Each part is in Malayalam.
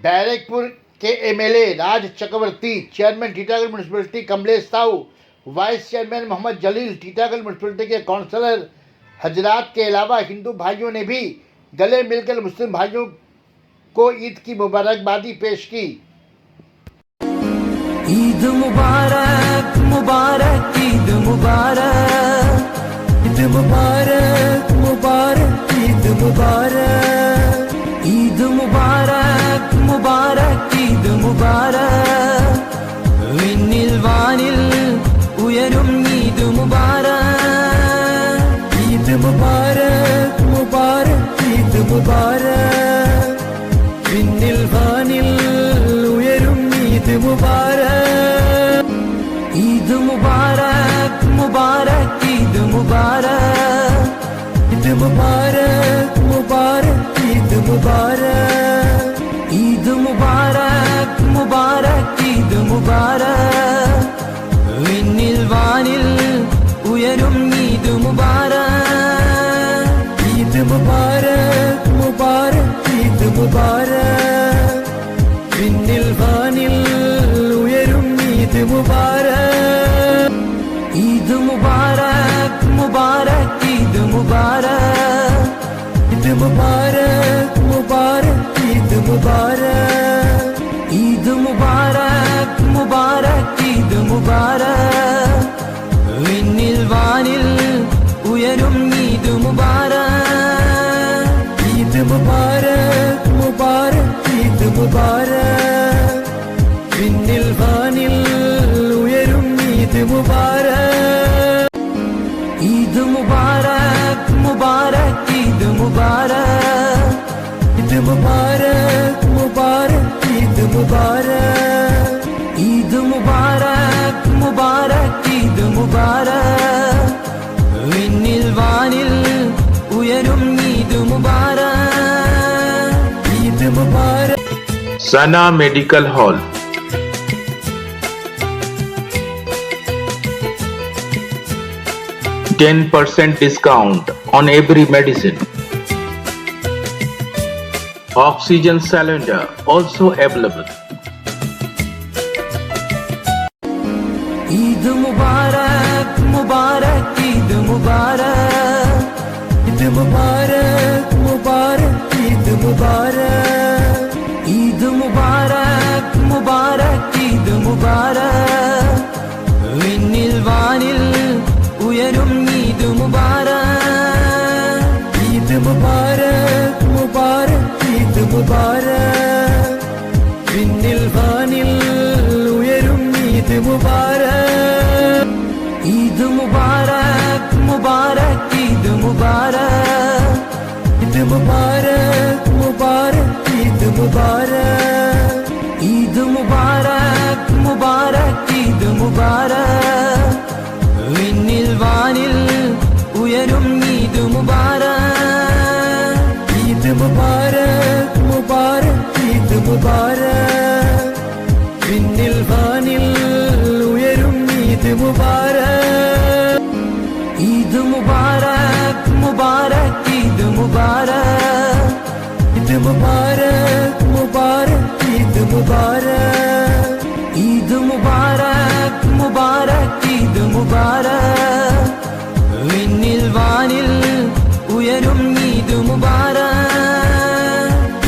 बैरकपुर के MLA Raj Chakraborty, chairman Titagarh municipality Kamlesh Sahu, vice chairman Mohammad Jalil, Titagarh municipality के काउंसलर हजरात के अलावा हिंदू भाइयों ने भी गले मिलकर मुस्लिम भाइयों को ईद की मुबारकबादी पेश की। ईद मुबारक मुबारक ईद मुबारक, ईद मुबारक मुबारक ईद मुबारक, ईद मुबारक मुबारक ईद मुबारक, विण्ണിൽ വാനിൽ ഉയരും ഈദ് മുബാരക്, ഈദ് മുബാരക് മുബാരക് ഈദ് മുബാരക്, വിണ്ണിൽ വാനിൽ ഉയരും ഈദ് മുബാരക്, ഈദ് മുബാരക് മുബാരക് ഈദ് മുബാരക്, ഈദ് മുബാരക് മുബാരക് ഈദ് മുബാരക്, ഈദ് മുബാരക് മുബാരക് ഈദ് മുബാരക്, വിണ്ണിൽ വാനിൽ ഉയരും ഈദ് മുബാരക്, ഈദ് മുബാരക് മുബാരക് ഈദ് മുബാരക്, വിണ്ണിൽ വാനിൽ ഉയരും ഈദ് മുബാരക്, ഈദ് മുബാരക് മുബാരക് ഈദ് മുബാരക്, ഈദ് മുബാരക് മുബാരക് ഈദ് മുബാരക്, ഈദ് മുബാരക് മുബാരക് ഈദ് മുബാരക്, വിണ്ണിൽ വാനിൽ ഉയരും ഈദ് മുബാരക്, ഈദ് മുബാരക് മുബാരക് ഈദ് മുബാരക്, വിണ്ണിൽ വാനിൽ ഉയരും ഈദ് മുബാരക്, ഈദ് മുബാരക് മുബാരക് ഈദ് മുബാരക്, ഈദ് മുബാരക് മുബാരക് ഈദ് മുബാരക്, ഈദ് മുബാരക് മുബാരക് ഈദ് മുബാരക്, വിണ്ണിൽ വാനിൽ ഉയരും ഈദ് മുബാരക്, ഈദ് മുബാരക്. Sana Medical Hall. %10 discount on every medicine. Oxygen cylinder also available. Eid मुबारक मुबारक ईद मुबारक, ईद मुबारक मुबारक ईद मुबारक, ईद मुबारक मुबारक ईद मुबारक, വിണ്ണിൽ വാനിൽ ഉയരും ഈദ് മുബാരക്, ഈദ് മുബാരക് മുബാരക് ഈദ് മുബാരക്, വിണ്ണിൽ വാനിൽ ഉയരും ഈദ് മുബാരക്, ഈദ് മുബാരക് മുബാരക് ഈദ് മുബാരക്, ഈദ് മുബാരക് മുബാരക് ഈദ് മുബാരക്, ഈദ് മുബാരക് മുബാരക് ഈദ് മുബാരക്, വിണ്ണിൽ വാനിൽ ഉയരും ഈദ് മുബാരക്, ഈദ് മുബാരക് മുബാരക് ഈദ് മുബാരക്, വിണ്ണിൽ വാനിൽ ഉയരും ഈദ് മുബാരക്, ഈദ് മുബാരക് മുബാരക് ഈദ് മുബാരക്, ഈദ് മുബാരക് മുബാരക് ഈദ് മുബാരക്, ഈദ് മുബാരക് മുബാരക് ഈദ് മുബാരക്, വിണ്ണിൽ വാനിൽ ഉയരും ഈദ് മുബാരക്,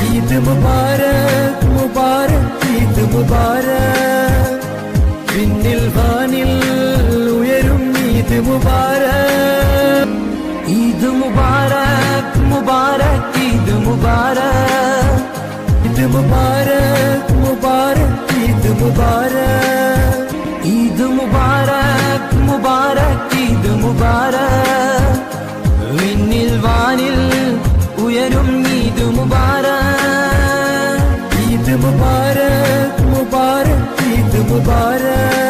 ഈദ് മുബാരക് മുബാരക് ഈദ് മുബാരക്, വിണ്ണിൽ വാനിൽ ഉയരും ഈദ് മുബാരക്, ഈദ് മുബാരക് മുബാരക് ഈദ് മുബാരക്, ഈദ് മുബാരക് മുബാരക് ഈദ് മുബാരക്, ഈദ് മുബാരക് മുബാരക് ഈദ് മുബാരക്, വിണ്ണിൽ വാനിൽ ഉയരും ഈദ് മുബാരക്, ഈദ് മുബാരക് മുബാരക് ഈദ് മുബാരക്.